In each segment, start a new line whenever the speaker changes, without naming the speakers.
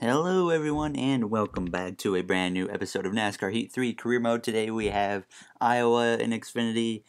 Hello everyone and welcome back to a brand new episode of NASCAR Heat 3 Career Mode. Today we have Iowa and Xfinity,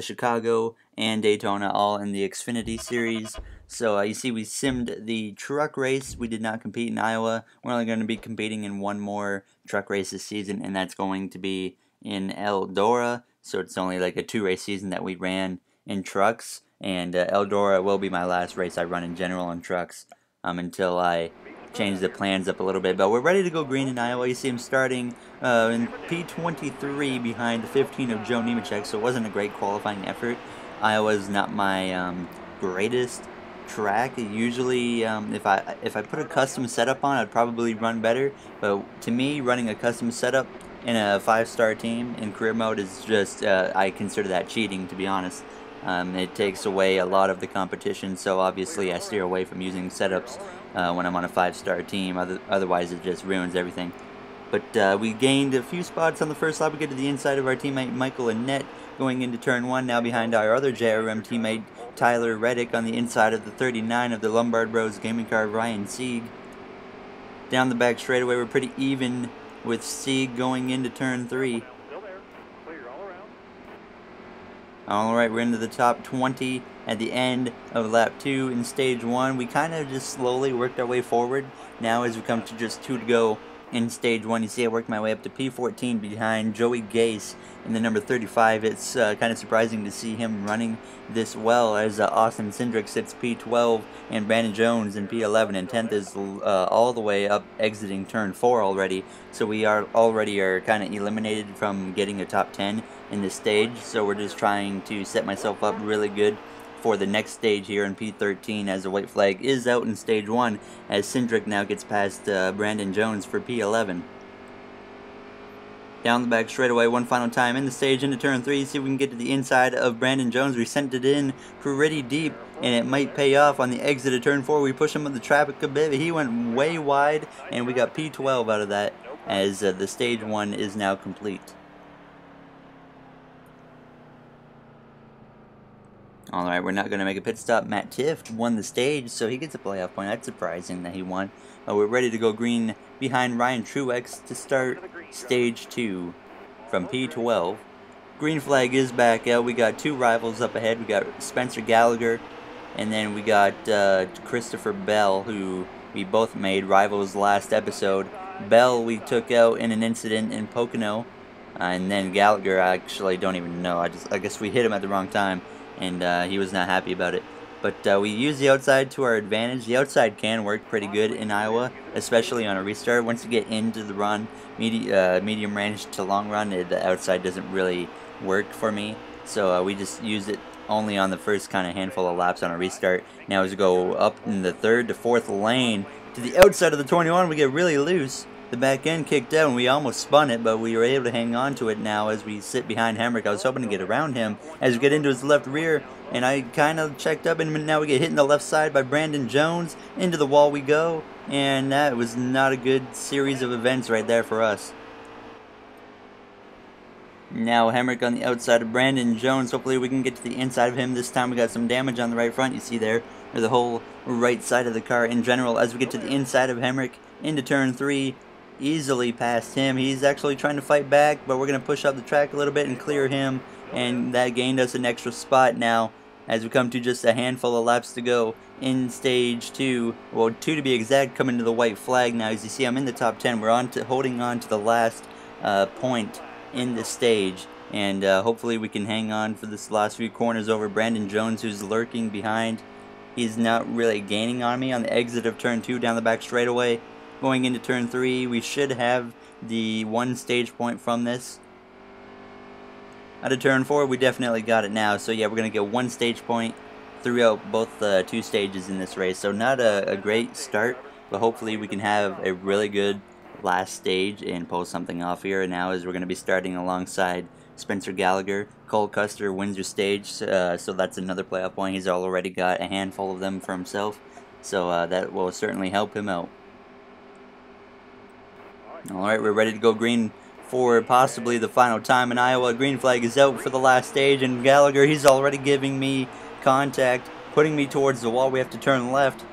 Chicago and Daytona all in the Xfinity series. So you see we simmed the truck race. We did not compete in Iowa. We're only going to be competing in one more truck race this season, and that's going to be in Eldora. So it's only like a 2-race season that we ran in trucks, and Eldora will be my last race I run in general in trucks until I change the plans up a little bit. But we're ready to go green in Iowa. You see him starting in P23 behind the 15 of Joe Nemechek, so it wasn't a great qualifying effort. Iowa's not my greatest track. Usually, if I put a custom setup on, I'd probably run better. But to me, running a custom setup in a 5-star team in career mode is just I consider that cheating, to be honest. It takes away a lot of the competition, so obviously I steer away from using setups when I'm on a 5-star team. Otherwise, it just ruins everything. But we gained a few spots on the first lap. We get to the inside of our teammate Michael Annette going into turn 1, now behind our other JRM teammate Tyler Reddick on the inside of the 39 of the Lombard Bros gaming car Ryan Sieg. Down the back straightaway, we're pretty even with Sieg going into turn 3. Alright, we're into the top 20 at the end of lap 2 in stage 1. We kind of just slowly worked our way forward. Now as we come to just 2 to go in stage 1, you see I worked my way up to P14 behind Joey Gase in the number 35. It's kind of surprising to see him running this well, as Austin Cindric sits P12 and Brandon Jones in P11, and 10th is all the way up exiting turn 4 already. So we are kind of eliminated from getting a top 10 in this stage, so we're just trying to set myself up really good for the next stage here in P13, as the white flag is out in stage 1, as Cindric now gets past Brandon Jones for P11. Down the back straightaway one final time in the stage into turn 3. See if we can get to the inside of Brandon Jones. We sent it in pretty deep, and it might pay off on the exit of turn 4. We push him with the traffic a bit, but he went way wide, and we got P12 out of that, as the stage 1 is now complete. Alright, we're not going to make a pit stop. Matt Tifft won the stage, so he gets a playoff point. That's surprising that he won. We're ready to go green behind Ryan Truex to start stage 2 from P12. Green flag is back out. We got 2 rivals up ahead. We got Spencer Gallagher, and then we got Christopher Bell, who we both made rivals last episode. Bell we took out in an incident in Pocono, and then Gallagher, I actually don't even know. I guess we hit him at the wrong time, and he was not happy about it. But we use the outside to our advantage. The outside can work pretty good in Iowa, especially on a restart. Once you get into the run, medium range to long run, the outside doesn't really work for me. So we just use it only on the first kind of handful of laps on a restart. Now as we go up in the 3rd to 4th lane to the outside of the 21, we get really loose. The back end kicked out, and we almost spun it, but we were able to hang on to it now as we sit behind Hemrick. I was hoping to get around him as we get into his left rear, and I kind of checked up, and now we get hit in the left side by Brandon Jones. Into the wall we go, and that was not a good series of events right there for us. Now Hemrick on the outside of Brandon Jones. Hopefully we can get to the inside of him. This time we got some damage on the right front, you see there, or the whole right side of the car in general. As we get to the inside of Hemrick into turn 3, easily past him. He's actually trying to fight back, but we're going to push up the track a little bit and clear him, and that gained us an extra spot now as we come to just a handful of laps to go in stage 2. Well, 2 to be exact, coming to the white flag now. As you see, I'm in the top 10. We're holding on to the last point in the stage, and hopefully we can hang on for this last few corners over Brandon Jones, who's lurking behind. He's not really gaining on me on the exit of turn 2 down the back straightaway. Going into turn 3, we should have the 1 stage point from this. Out of turn 4, we definitely got it now. So yeah, we're going to get 1 stage point throughout both 2 stages in this race. So not a great start, but hopefully we can have a really good last stage and pull something off here. And now as we're going to be starting alongside Spencer Gallagher. Cole Custer wins your stage, so that's another playoff point. He's already got a handful of them for himself, so that will certainly help him out. Alright, we're ready to go green for possibly the final time in Iowa. Green flag is out for the last stage, and Gallagher, he's already giving me contact, putting me towards the wall. We have to turn left.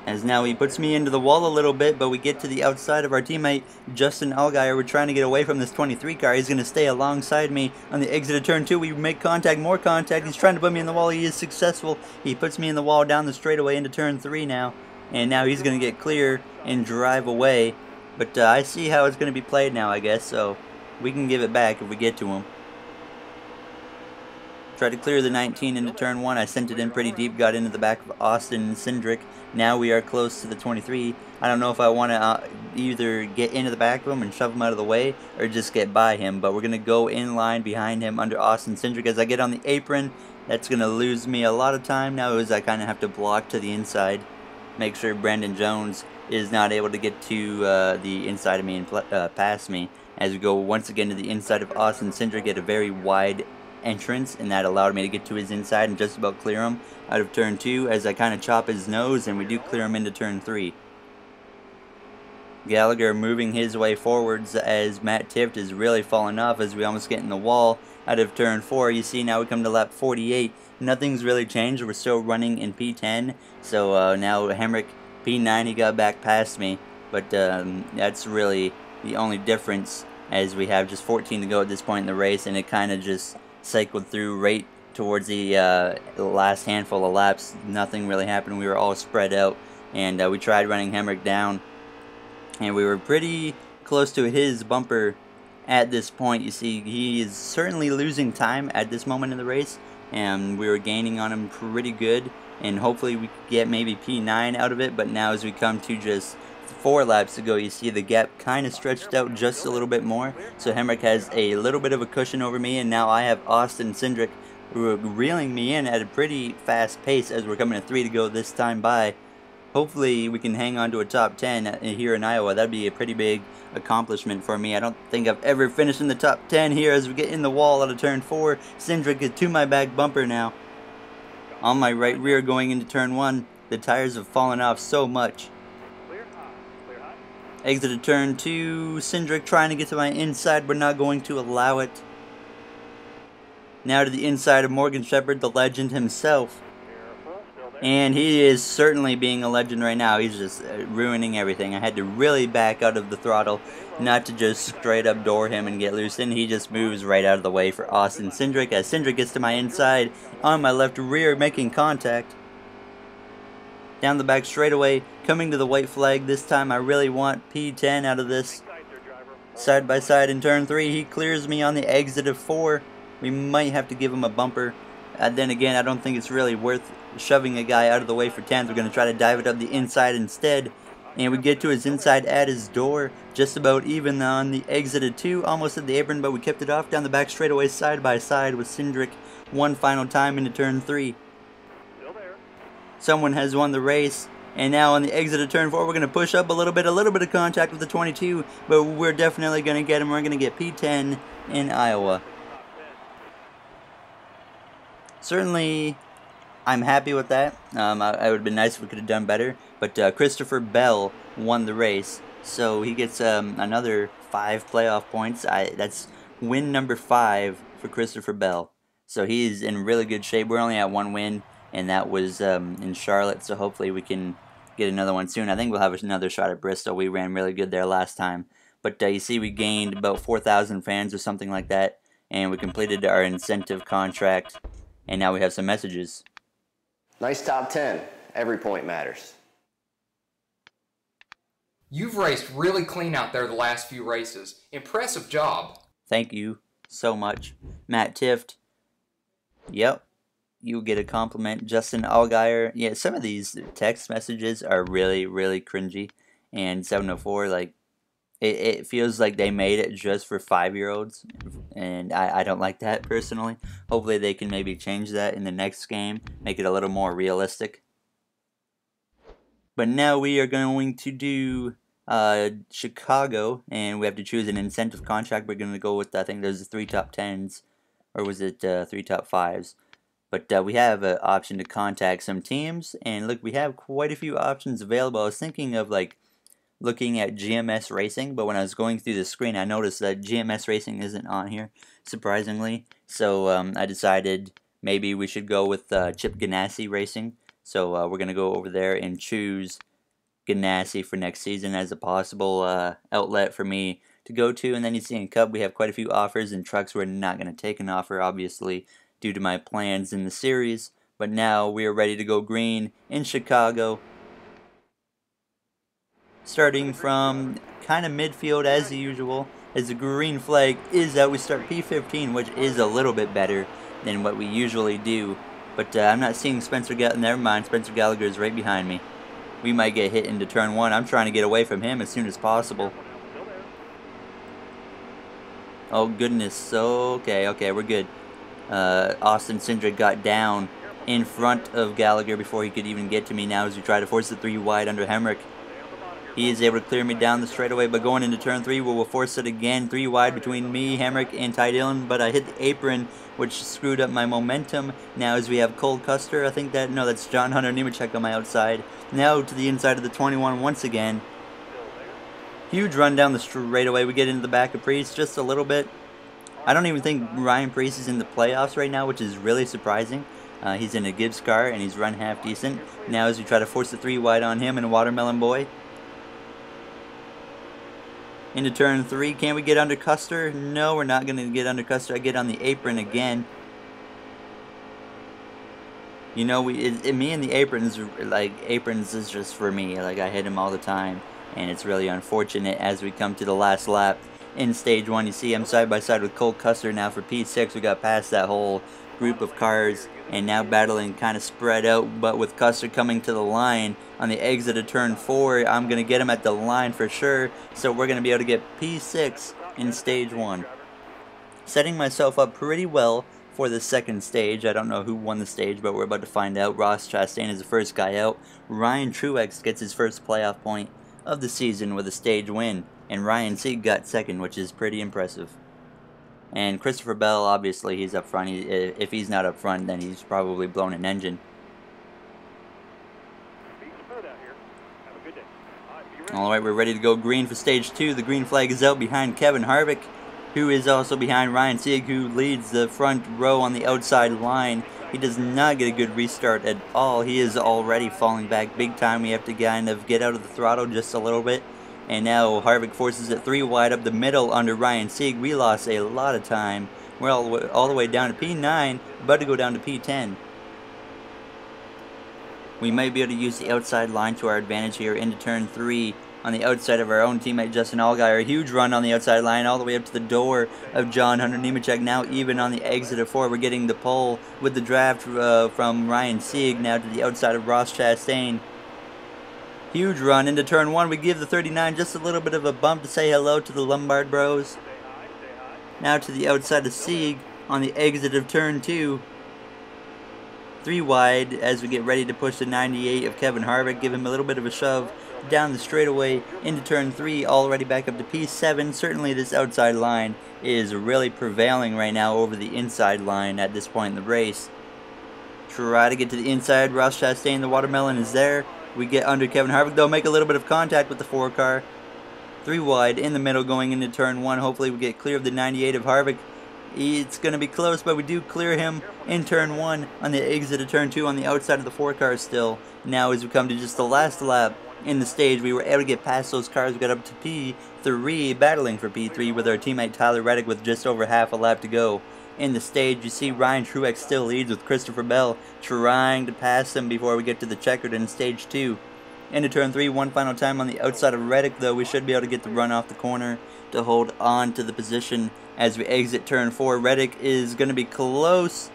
as now he puts me into the wall a little bit, but we get to the outside of our teammate, Justin Allgaier. We're trying to get away from this 23 car. He's going to stay alongside me on the exit of turn 2. We make contact, more contact. He's trying to put me in the wall. He is successful. He puts me in the wall down the straightaway into turn 3 now. And now he's going to get clear and drive away. But I see how it's going to be played now, I guess, so we can give it back if we get to him. Tried to clear the 19 into turn 1. I sent it in pretty deep, got into the back of Austin Cindric. Now we are close to the 23. I don't know if I want to either get into the back of him and shove him out of the way or just get by him, but we're going to go in line behind him under Austin Cindric. As I get on the apron, that's going to lose me a lot of time now, as I kind of have to block to the inside. Make sure Brandon Jones is not able to get to the inside of me and pass me. As we go once again to the inside of Austin Cindric at a very wide entrance, and that allowed me to get to his inside and just about clear him out of turn 2 as I kind of chop his nose, and we do clear him into turn 3. Gallagher moving his way forwards as Matt Tift is really falling off as we almost get in the wall out of turn 4. You see now we come to lap 48. Nothing's really changed. We're still running in P10, so now Hemrick P9, he got back past me, but that's really the only difference, as we have just 14 to go at this point in the race, and it kind of just cycled through right towards the last handful of laps. Nothing really happened. We were all spread out, and we tried running Hemrick down, and we were pretty close to his bumper at this point. You see, he is certainly losing time at this moment in the race, and we were gaining on him pretty good, and hopefully we could get maybe P9 out of it. But now as we come to just 4 laps to go, you see the gap kind of stretched out just a little bit more, so Hemrick has a little bit of a cushion over me, and now I have Austin Cindric reeling me in at a pretty fast pace as we're coming to 3 to go this time by. Hopefully we can hang on to a top 10 here in Iowa. That'd be a pretty big accomplishment for me. I don't think I've ever finished in the top 10 here as we get in the wall out of turn 4. Cindric is to my back bumper now. On my right rear going into turn 1. The tires have fallen off so much. Exit of turn 2. Cindric trying to get to my inside. We're not going to allow it. Now to the inside of Morgan Shepherd, the legend himself. And he is certainly being a legend right now. He's just ruining everything. I had to really back out of the throttle, not to just straight up door him and get loose. And he just moves right out of the way for Austin Cindric, as Cindric gets to my inside on my left rear, making contact. Down the back straightaway, coming to the white flag. This time I really want P10 out of this. Side by side in turn 3. He clears me on the exit of 4. We might have to give him a bumper. Then again, I don't think it's really worth shoving a guy out of the way for 10th. We're going to try to dive it up the inside instead. And we get to his inside at his door. Just about even on the exit of 2. Almost at the apron, but we kept it off down the back straightaway side by side with Cindric one final time into turn 3. Someone has won the race. And now on the exit of turn 4, we're going to push up a little bit of contact with the 22. But we're definitely going to get him. We're going to get P10 in Iowa. Certainly, I'm happy with that. It would have been nice if we could have done better. But Christopher Bell won the race, so he gets another 5 playoff points. That's win number 5 for Christopher Bell. So he's in really good shape. We're only at 1 win, and that was in Charlotte. So hopefully we can get another one soon. I think we'll have another shot at Bristol. We ran really good there last time. But you see, we gained about 4,000 fans or something like that, and we completed our incentive contract. And now we have some messages.
Nice top 10. Every point matters.
You've raced really clean out there the last few races. Impressive job.
Thank you so much. Matt Tift. Yep. You get a compliment. Justin Allgaier. Yeah, some of these text messages are really, really cringy. And 704, like, it feels like they made it just for 5-year-olds, and I don't like that personally. Hopefully they can maybe change that in the next game, make it a little more realistic. But now we are going to do Chicago, and we have to choose an incentive contract. We're going to go with, I think there's 3 top 10s, or was it 3 top 5s? But we have an option to contact some teams, and look, we have quite a few options available. I was thinking of looking at GMS Racing, but when I was going through the screen, I noticed that GMS Racing isn't on here, surprisingly. So I decided maybe we should go with Chip Ganassi Racing. So we're going to go over there and choose Ganassi for next season as a possible outlet for me to go to. And then you see in Cup we have quite a few offers, and trucks we're not going to take an offer, obviously, due to my plans in the series. But now we are ready to go green in Chicago, starting from kind of midfield as usual. As the green flag is out, we start P15, which is a little bit better than what we usually do. But I'm not seeing Spencer Gallagher. Never mind, Spencer Gallagher is right behind me. We might get hit into turn 1. I'm trying to get away from him as soon as possible. Oh goodness, okay, we're good. Austin Cindric got down in front of Gallagher before he could even get to me. Now as we try to force the 3 wide under Hemrick. He is able to clear me down the straightaway, but going into turn 3, we'll force it again. 3 wide between me, Hemrick, and Ty Dillon, but I hit the apron, which screwed up my momentum. Now as we have Cole Custer, I think that, no, that's John Hunter Nemechek on my outside. Now to the inside of the 21 once again. Huge run down the straightaway. We get into the back of Priest just a little bit. I don't even think Ryan Priest is in the playoffs right now, which is really surprising. He's in a Gibbs car, and he's run half decent. Now as we try to force the 3 wide on him and Watermelon Boy. Into turn 3, can we get under Custer? No, we're not going to get under Custer. I get on the apron again. You know, me and the aprons, like, aprons is just for me. Like, I hit him all the time. And it's really unfortunate as we come to the last lap in stage 1. You see I'm side by side with Cole Custer now for P6. We got past that whole group of cars and now battling kind of spread out, but with Custer coming to the line on the exit of turn 4, I'm going to get him at the line for sure. So we're going to be able to get P6 in stage 1. Setting myself up pretty well for the second stage. I don't know who won the stage, but we're about to find out. Ross Chastain is the first guy out. Ryan Truex gets his first playoff point of the season with a stage win, and Ryan Sieg got second, which is pretty impressive. And Christopher Bell, obviously, he's up front. If he's not up front, then he's probably blown an engine. Alright, we're ready to go green for stage 2. The green flag is out behind Kevin Harvick, who is also behind Ryan Sieg, who leads the front row on the outside line. He does not get a good restart at all. He is already falling back big time. We have to kind of get out of the throttle just a little bit. And now Harvick forces it 3 wide up the middle under Ryan Sieg. We lost a lot of time. We're all the way down to P9, about to go down to P10. We might be able to use the outside line to our advantage here into turn 3 on the outside of our own teammate Justin Allgaier. A huge run on the outside line all the way up to the door of John Hunter Nemechek. Now even on the exit of 4, we're getting the pole with the draft from Ryan Sieg now to the outside of Ross Chastain. Huge run into turn 1. We give the 39 just a little bit of a bump to say hello to the Lombard Bros. Now to the outside of Sieg on the exit of turn 2. 3 wide as we get ready to push the 98 of Kevin Harvick. Give him a little bit of a shove down the straightaway into turn 3, already back up to P7. Certainly this outside line is really prevailing right now over the inside line at this point in the race. Try to get to the inside. Ross Chastain, the Watermelon, is there. We get under Kevin Harvick, though, make a little bit of contact with the 4 car. 3 wide in the middle going into turn 1. Hopefully we get clear of the 98 of Harvick. It's going to be close, but we do clear him in turn 1 on the exit of turn 2 on the outside of the 4 cars still. Now as we come to just the last lap in the stage, we were able to get past those cars. We got up to P3, battling for P3 with our teammate Tyler Reddick with just over half a lap to go. In the stage, you see Ryan Truex still leads with Christopher Bell trying to pass him before we get to the checkered in stage 2. Into turn 3, one final time on the outside of Reddick, though we should be able to get the run off the corner to hold on to the position as we exit turn 4. Reddick is going to be close.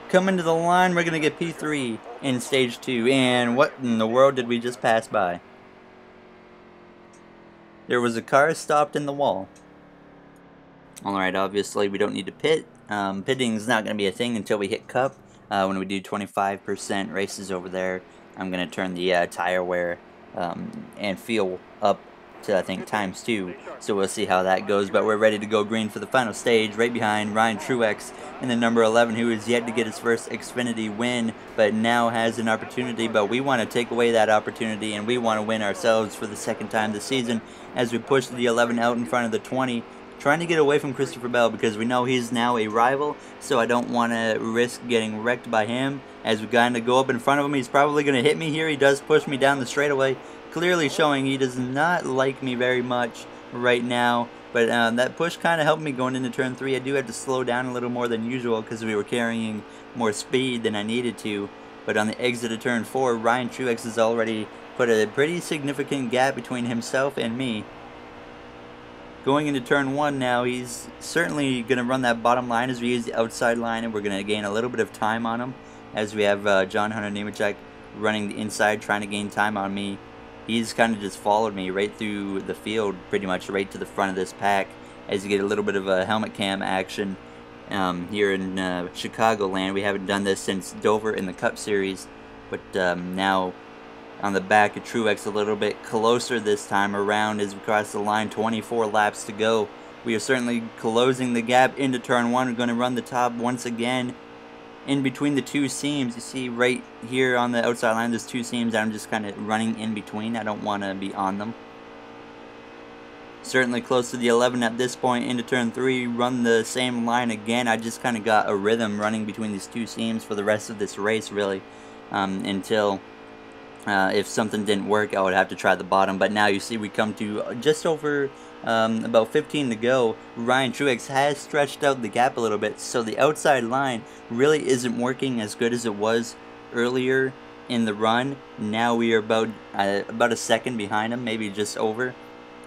Coming to the line, we're going to get P3 in stage 2. And what in the world did we just pass by? There was a car stopped in the wall. Alright, obviously we don't need to pit. Pitting is not going to be a thing until we hit Cup. When we do 25% races over there, I'm going to turn the tire wear and fuel up to, I think, ×2. So we'll see how that goes. But we're ready to go green for the final stage, right behind Ryan Truex in the number 11, who is yet to get his first Xfinity win, but now has an opportunity. But we want to take away that opportunity, and we want to win ourselves for the second time this season as we push the 11 out in front of the 20. trying to get away from Christopher Bell because we know he's now a rival, so I don't want to risk getting wrecked by him. As we kind of go up in front of him, he's probably going to hit me here. He does push me down the straightaway, clearly showing he does not like me very much right now. But that push kind of helped me going into turn 3. I do have to slow down a little more than usual because we were carrying more speed than I needed to. But on the exit of turn 4, Ryan Truex has already put a pretty significant gap between himself and me. Going into turn 1 now, he's certainly going to run that bottom line as we use the outside line, and we're going to gain a little bit of time on him as we have John Hunter Nemechek running the inside, trying to gain time on me. He's kind of just followed me right through the field, pretty much right to the front of this pack, as you get a little bit of a helmet cam action here in Chicagoland. We haven't done this since Dover in the Cup Series, but now on the back of Truex a little bit closer this time around as we cross the line. 24 laps to go. We are certainly closing the gap into turn 1. We're going to run the top once again in between the two seams. You see right here on the outside line there's two seams that I'm just kind of running in between. I don't want to be on them. Certainly close to the 11 at this point. Into turn 3, run the same line again. I just kind of got a rhythm running between these two seams for the rest of this race, really, until if something didn't work, I would have to try the bottom. But now you see we come to just over about 15 to go. Ryan Truex has stretched out the gap a little bit, so the outside line really isn't working as good as it was earlier in the run. Now we are about a second behind him, maybe just over.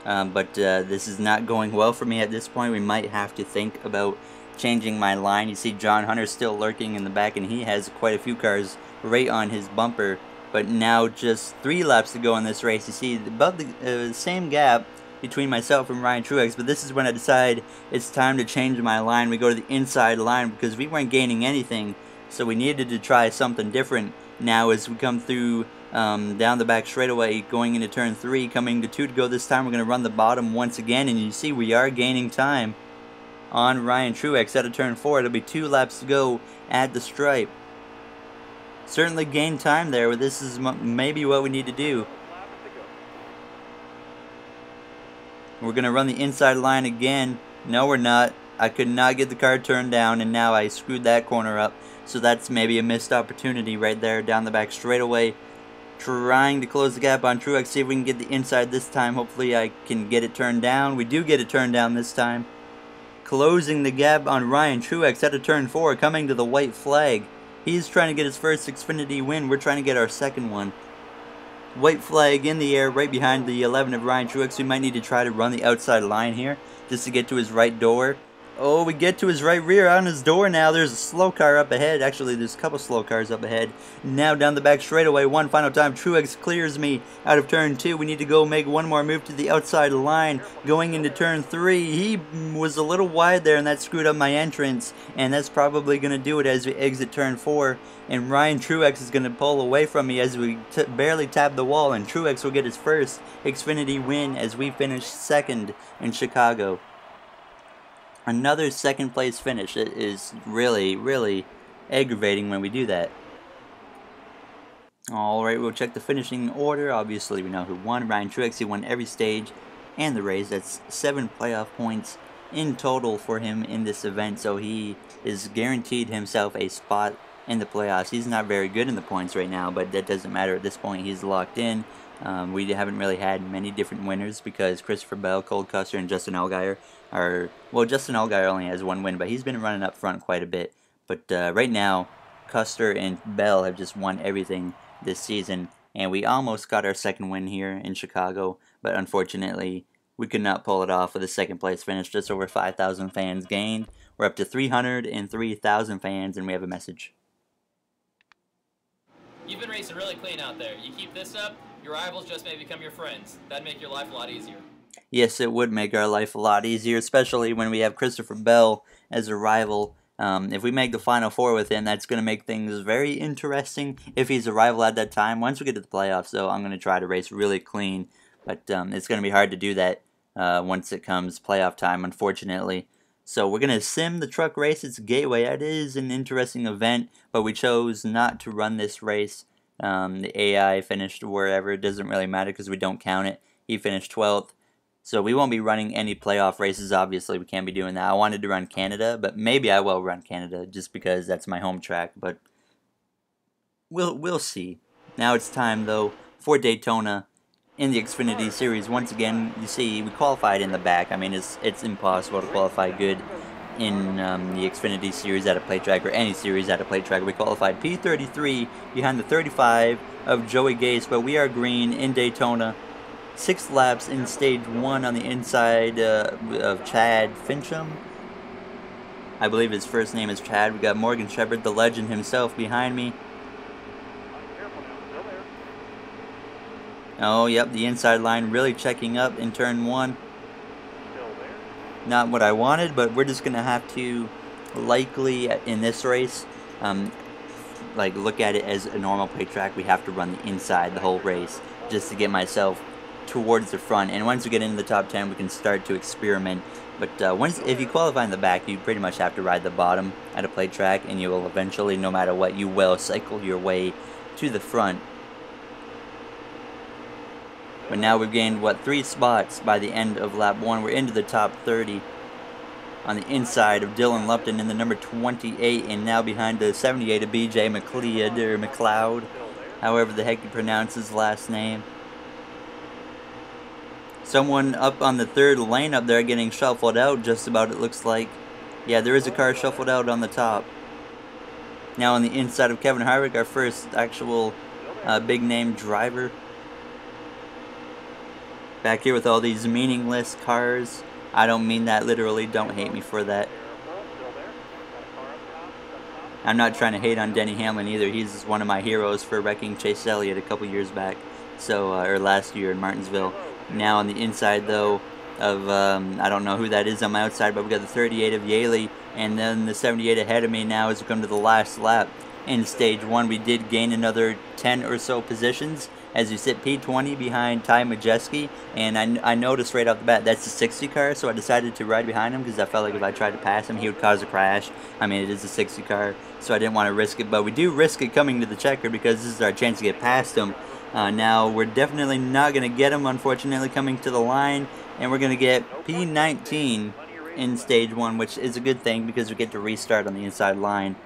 But this is not going well for me at this point. We might have to think about changing my line. You see John Hunter still lurking in the back, and he has quite a few cars right on his bumper. But now just 3 laps to go in this race. You see about the same gap between myself and Ryan Truex, but this is when I decide it's time to change my line. We go to the inside line because we weren't gaining anything, so we needed to try something different. Now as we come through down the back straightaway, going into turn 3, coming to 2 to go this time, we're going to run the bottom once again, and you see we are gaining time on Ryan Truex out of turn 4. It'll be 2 laps to go at the stripe. Certainly gain time there. This is maybe what we need to do. We're going to run the inside line again. No, we're not. I could not get the car turned down, and now I screwed that corner up. So that's maybe a missed opportunity right there down the back straightaway. Trying to close the gap on Truex. See if we can get the inside this time. Hopefully I can get it turned down. We do get it turned down this time. Closing the gap on Ryan Truex out of turn 4, coming to the white flag. He's trying to get his first Xfinity win. We're trying to get our second one. White flag in the air right behind the 11 of Ryan Truex. We might need to try to run the outside line here just to get to his right door. Oh, we get to his right rear on his door now. There's a slow car up ahead. Actually, there's a couple slow cars up ahead. Now down the back straightaway, one final time. Truex clears me out of turn 2. We need to go make one more move to the outside line. Going into turn 3, he was a little wide there, and that screwed up my entrance. And that's probably going to do it as we exit turn 4. And Ryan Truex is going to pull away from me as we barely tap the wall. And Truex will get his first Xfinity win as we finish second in Chicago. Another second place finish. It is really, really aggravating when we do that. Alright, we'll check the finishing order. Obviously, we know who won. Ryan Truex. He won every stage and the race. That's 7 playoff points in total for him in this event. So he is guaranteed himself a spot in the playoffs. He's not very good in the points right now, but that doesn't matter at this point. He's locked in. We haven't really had many different winners because Christopher Bell, Cole Custer, and Justin Allgaier are... Well, Justin Allgaier only has 1 win, but he's been running up front quite a bit. But right now, Custer and Bell have just won everything this season, and we almost got our second win here in Chicago, but unfortunately, we could not pull it off with a second place finish. Just over 5,000 fans gained. We're up to 303,000 fans, and we have a message.
You've been racing really clean out there. You keep this up, your rivals just may become your friends. That'd make your life a lot easier.
Yes, it would make our life a lot easier, especially when we have Christopher Bell as a rival. If we make the Final Four with him, that's going to make things very interesting if he's a rival at that time. Once we get to the playoffs, though, I'm going to try to race really clean, but it's going to be hard to do that once it comes playoff time, unfortunately. So we're going to sim the truck race. It's Gateway. It is an interesting event, but we chose not to run this race. The AI finished wherever. It doesn't really matter because we don't count it. He finished 12th. So we won't be running any playoff races, obviously. We can't be doing that. I wanted to run Canada, but maybe I will run Canada just because that's my home track, but we'll see. Now it's time, though, for Daytona in the Xfinity Series. Once again, you see, we qualified in the back. I mean, it's impossible to qualify good in the Xfinity Series at a plate track, or any series at a plate track. We qualified P33 behind the 35 of Joey Gase, but we are green in Daytona. 6 laps in stage 1 on the inside of Chad Fincham. I believe his first name is Chad. We got Morgan Shepherd, the legend himself, behind me. Oh, yep, the inside line really checking up in turn 1. Not what I wanted, but we're just going to have to likely, in this race, like look at it as a normal plate track. We have to run the inside the whole race just to get myself towards the front. And once we get into the top 10, we can start to experiment. But if you qualify in the back, you pretty much have to ride the bottom at a plate track, and you will eventually, no matter what, you will cycle your way to the front. But now we've gained, 3 spots by the end of lap 1. We're into the top 30 on the inside of Dylan Lupton in the number 28, and now behind the 78 of BJ McLeod, or McLeod, however the heck you pronounce his last name. Someone up on the third lane up there getting shuffled out, just about, it looks like. Yeah, there is a car shuffled out on the top. Now on the inside of Kevin Harvick, our first actual big name driver. Back here with all these meaningless cars. I don't mean that literally, don't hate me for that. I'm not trying to hate on Denny Hamlin either. He's one of my heroes for wrecking Chase Elliott a couple years back. So, or last year in Martinsville. Now on the inside though of, I don't know who that is on my outside, but we got the 38 of Yaley, and then the 78 ahead of me now as we come to the last lap. In stage 1, we did gain another 10 or so positions as you sit P20 behind Ty Majeski, and I noticed right off the bat that's a 60 car, so I decided to ride behind him because I felt like if I tried to pass him, he would cause a crash. I mean, it is a 60 car, so I didn't want to risk it, but we do risk it coming to the checker because this is our chance to get past him. Now, we're definitely not going to get him, unfortunately, coming to the line, and we're going to get P19 in stage 1, which is a good thing because we get to restart on the inside line,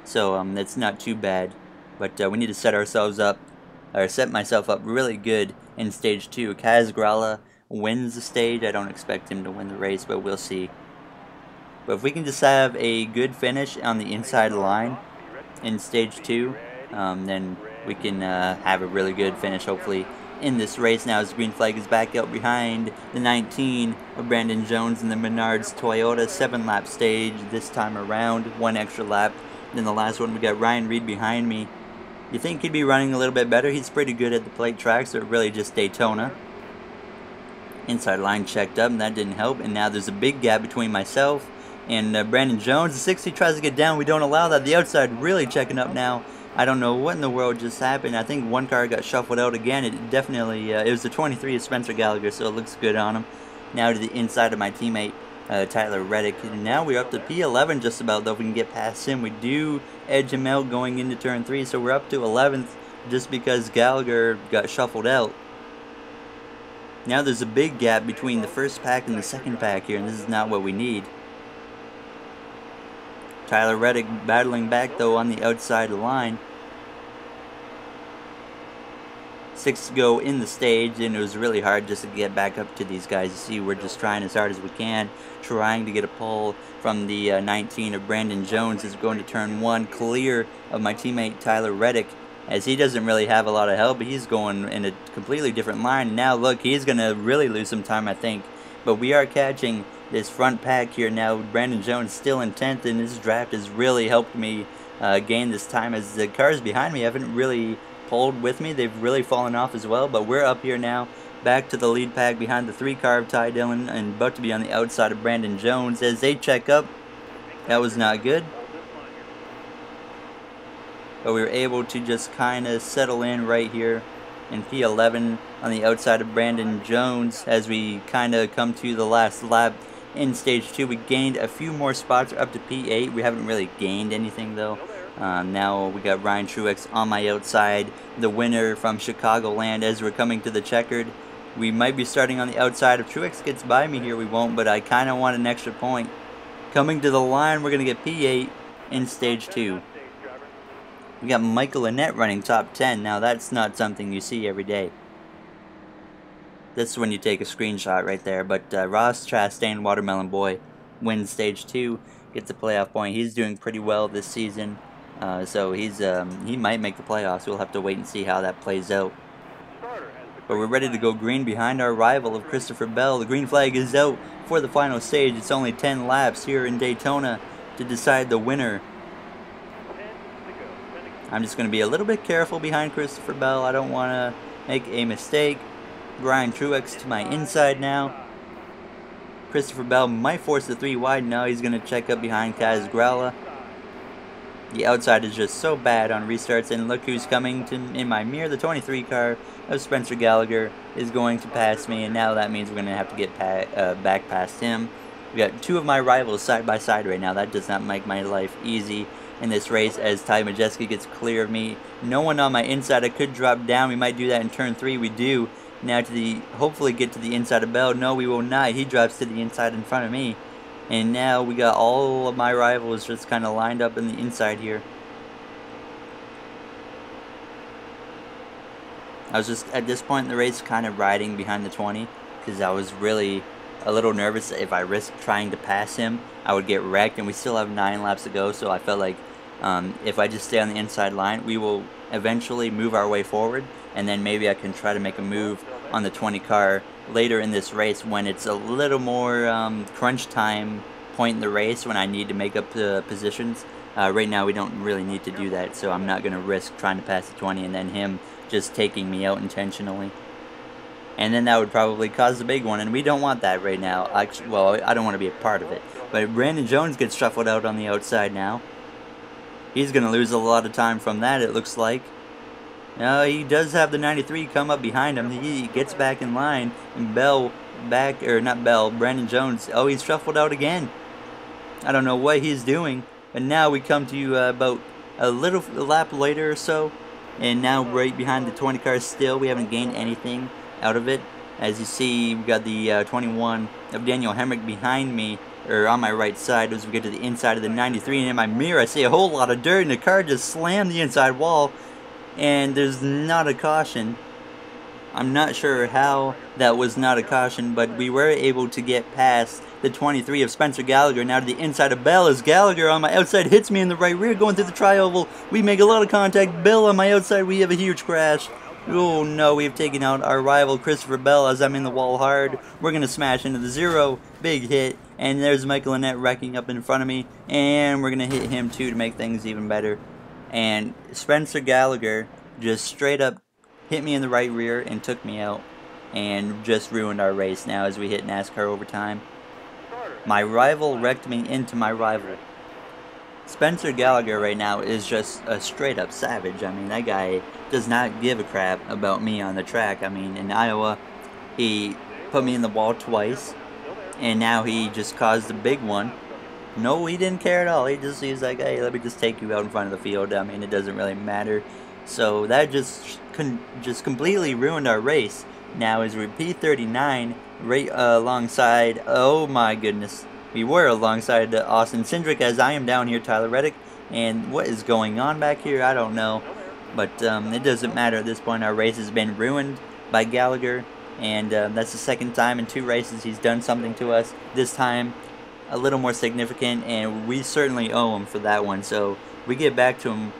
so that's not too bad. But we need to set ourselves up, or set myself up really good in stage 2. Kaz Grala wins the stage. I don't expect him to win the race, but we'll see. But if we can just have a good finish on the inside line in stage 2, then we can have a really good finish, hopefully, in this race. Now as the green flag is back out behind the 19 of Brandon Jones in the Menards Toyota 7-lap stage this time around. 1 extra lap than the last one. We got Ryan Reed behind me. You think he'd be running a little bit better. He's pretty good at the plate tracks, so really just Daytona. Inside line checked up, and that didn't help. And now there's a big gap between myself and Brandon Jones. The 60 tries to get down. We don't allow that. The outside really checking up now. I don't know what in the world just happened. I think one car got shuffled out again. It definitely, it was the 23 of Spencer Gallagher, so it looks good on him. Now to the inside of my teammate, Tyler Reddick. And now we're up to P11 just about, though. If we can get past him, we do edge him out going into turn 3. So we're up to 11th just because Gallagher got shuffled out. Now there's a big gap between the first pack and the second pack here, and this is not what we need. Tyler Reddick battling back, though, on the outside line. 6 to go in the stage, and it was really hard just to get back up to these guys. You see, we're just trying as hard as we can, trying to get a pole from the 19 of Brandon Jones as we're going to turn 1, clear of my teammate Tyler Reddick, as he doesn't really have a lot of help, but he's going in a completely different line. Now, look, he's going to really lose some time, I think. But we are catching this front pack here now. Brandon Jones still in 10th, and this draft has really helped me gain this time, as the cars behind me haven't really pulled with me. They've really fallen off as well, but we're up here now, back to the lead pack behind the 3 car of Ty Dillon, and about to be on the outside of Brandon Jones as they check up. That was not good. But we were able to just kind of settle in right here in P11 on the outside of Brandon Jones as we kind of come to the last lap in stage 2. We gained a few more spots up to P8. We haven't really gained anything though. Now we got Ryan Truex on my outside, the winner from Chicagoland, as we're coming to the checkered. We might be starting on the outside. If Truex gets by me here, we won't, but I kind of want an extra point. Coming to the line, we're going to get P8 in stage 2. We got Michael Annett running top 10. Now, that's not something you see every day. That's when you take a screenshot right there. But Ross Chastain, Watermelon Boy, wins stage 2, gets a playoff point. He's doing pretty well this season, so he might make the playoffs. We'll have to wait and see how that plays out. But we're ready to go green behind our rival of Christopher Bell. The green flag is out for the final stage. It's only 10 laps here in Daytona to decide the winner. I'm just going to be a little bit careful behind Christopher Bell. I don't want to make a mistake. Brian Truex to my inside now. Christopher Bell might force the 3 wide. Now he's going to check up behind Kaz Grala. The outside is just so bad on restarts, and look who's coming to in my mirror. The 23 car of Spencer Gallagher is going to pass me, and now that means we're going to have to get back past him. We got 2 of my rivals side by side right now. That does not make my life easy in this race as Ty Majeski gets clear of me. No one on my inside. I could drop down. We might do that in turn 3. We do. Now to the hopefully get to the inside of Bell. No, we will not. He drops to the inside in front of me. And now we got all of my rivals just kind of lined up in the inside here. I was just, at this point in the race, kind of riding behind the 20. Because I was really a little nervous if I risked trying to pass him, I would get wrecked. And we still have 9 laps to go. So I felt like if I just stay on the inside line, we will eventually move our way forward. And then maybe I can try to make a move on the 20 car later in this race when it's a little more crunch time point in the race when I need to make up the positions. Right now we don't really need to do that, so I'm not going to risk trying to pass the 20 and then him just taking me out intentionally. And then that would probably cause the big one, and we don't want that right now. Well, I don't want to be a part of it. But Brandon Jones gets shuffled out on the outside now. He's going to lose a lot of time from that, it looks like. No, he does have the 93 come up behind him. He gets back in line, and Brandon Jones, oh, he's shuffled out again. I don't know what he's doing, but now we come to about a lap later or so, and now right behind the 20 car still. We haven't gained anything out of it. As you see, we got the 21 of Daniel Hemrick behind me, or on my right side, as we get to the inside of the 93, and in my mirror I see a whole lot of dirt, and the car just slammed the inside wall. And there's not a caution. I'm not sure how that was not a caution, but we were able to get past the 23 of Spencer Gallagher. Now to the inside of Bell as Gallagher on my outside hits me in the right rear going through the tri-oval. We make a lot of contact. Bell on my outside, we have a huge crash. Oh no, we've taken out our rival Christopher Bell as I'm in the wall hard. We're going to smash into the 0. Big hit. And there's Michael Annett wrecking up in front of me. And we're going to hit him too to make things even better. And Spencer Gallagher just straight up hit me in the right rear and took me out and just ruined our race now as we hit NASCAR overtime. My rival wrecked me into my rival. Spencer Gallagher right now is just a straight up savage. I mean, that guy does not give a crap about me on the track. I mean, in Iowa, he put me in the wall twice, and now he just caused a big one. No, he didn't care at all. He's like, hey, let me just take you out in front of the field. I mean, it doesn't really matter. So that just completely ruined our race. Now as we're P39, right alongside, oh my goodness, we were alongside Austin Cindric as I am down here, Tyler Reddick. And what is going on back here, I don't know. But it doesn't matter at this point. Our race has been ruined by Gallagher. And that's the second time in 2 races he's done something to us. This time a little more significant, and we certainly owe him for that one. So we get back to him,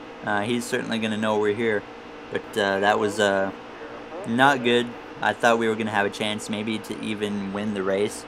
he's certainly going to know we're here. But that was not good. I thought we were going to have a chance maybe to even win the race.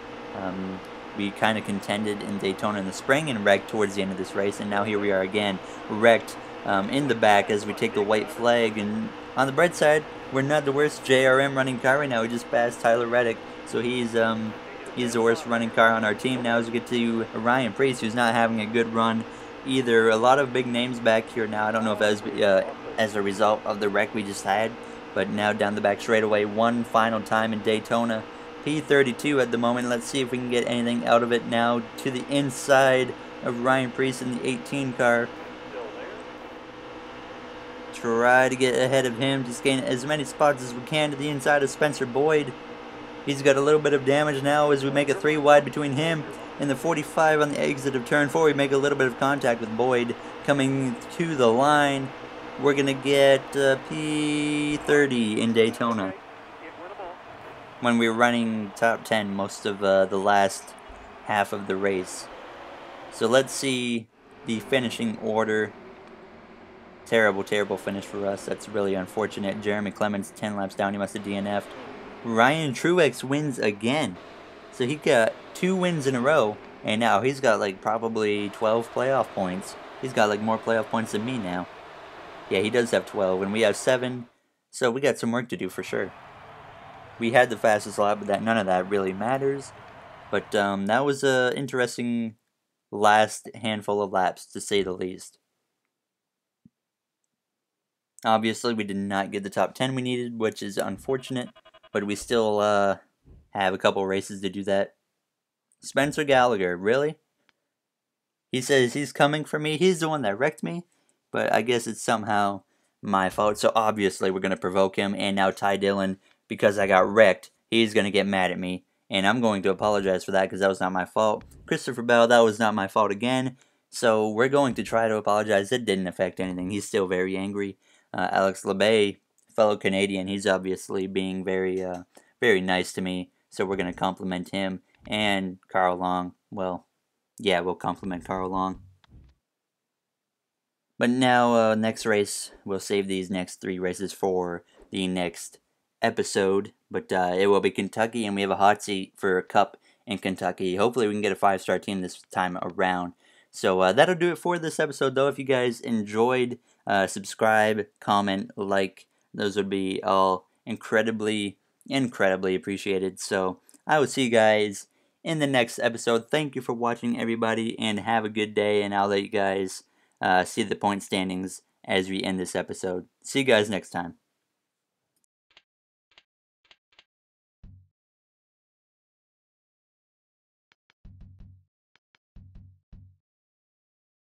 We kind of contended in Daytona in the spring and wrecked towards the end of this race, and now here we are again, wrecked in the back as we take the white flag. And on the bright side, we're not the worst JRM running car right now. We just passed Tyler Reddick, so he's the worst running car on our team. Now as we get to Ryan Preece, who's not having a good run either. A lot of big names back here now. I don't know if that was as a result of the wreck we just had, but now down the back straightaway, one final time in Daytona. P32 at the moment. Let's see if we can get anything out of it now to the inside of Ryan Preece in the 18 car. Try to get ahead of him, just gain as many spots as we can to the inside of Spencer Boyd. He's got a little bit of damage now as we make a 3 wide between him and the 45 on the exit of turn 4. We make a little bit of contact with Boyd coming to the line. We're going to get P30 in Daytona. When we were running top 10 most of the last half of the race. So let's see the finishing order. Terrible, terrible finish for us. That's really unfortunate. Jeremy Clements 10 laps down. He must have DNF'd. Ryan Truex wins again. So he got 2 wins in a row. And now he's got like probably 12 playoff points. He's got like more playoff points than me now. Yeah, he does have 12 and we have 7. So we got some work to do for sure. We had the fastest lap, but none of that really matters. But that was an interesting last handful of laps, to say the least. Obviously, we did not get the top 10 we needed, which is unfortunate. But we still have a couple races to do that. Spencer Gallagher, really? He says he's coming for me. He's the one that wrecked me. But I guess it's somehow my fault. So obviously, we're going to provoke him. And now Ty Dillon, because I got wrecked, he's going to get mad at me. And I'm going to apologize for that because that was not my fault. Christopher Bell, that was not my fault again. So we're going to try to apologize. It didn't affect anything. He's still very angry. Alex LeBay, fellow Canadian, he's obviously being very, very nice to me. So we're going to compliment him. And Carl Long, well, yeah, we'll compliment Carl Long. But now, next race, we'll save these next 3 races for the next episode. But it will be Kentucky, and we have a hot seat for a Cup in Kentucky. Hopefully we can get a 5-star team this time around. So that'll do it for this episode, though. If you guys enjoyed, subscribe, comment, like. Those would be all incredibly, incredibly appreciated. So I will see you guys in the next episode. Thank you for watching, everybody, and have a good day. And I'll let you guys see the point standings as we end this episode. See you guys next time.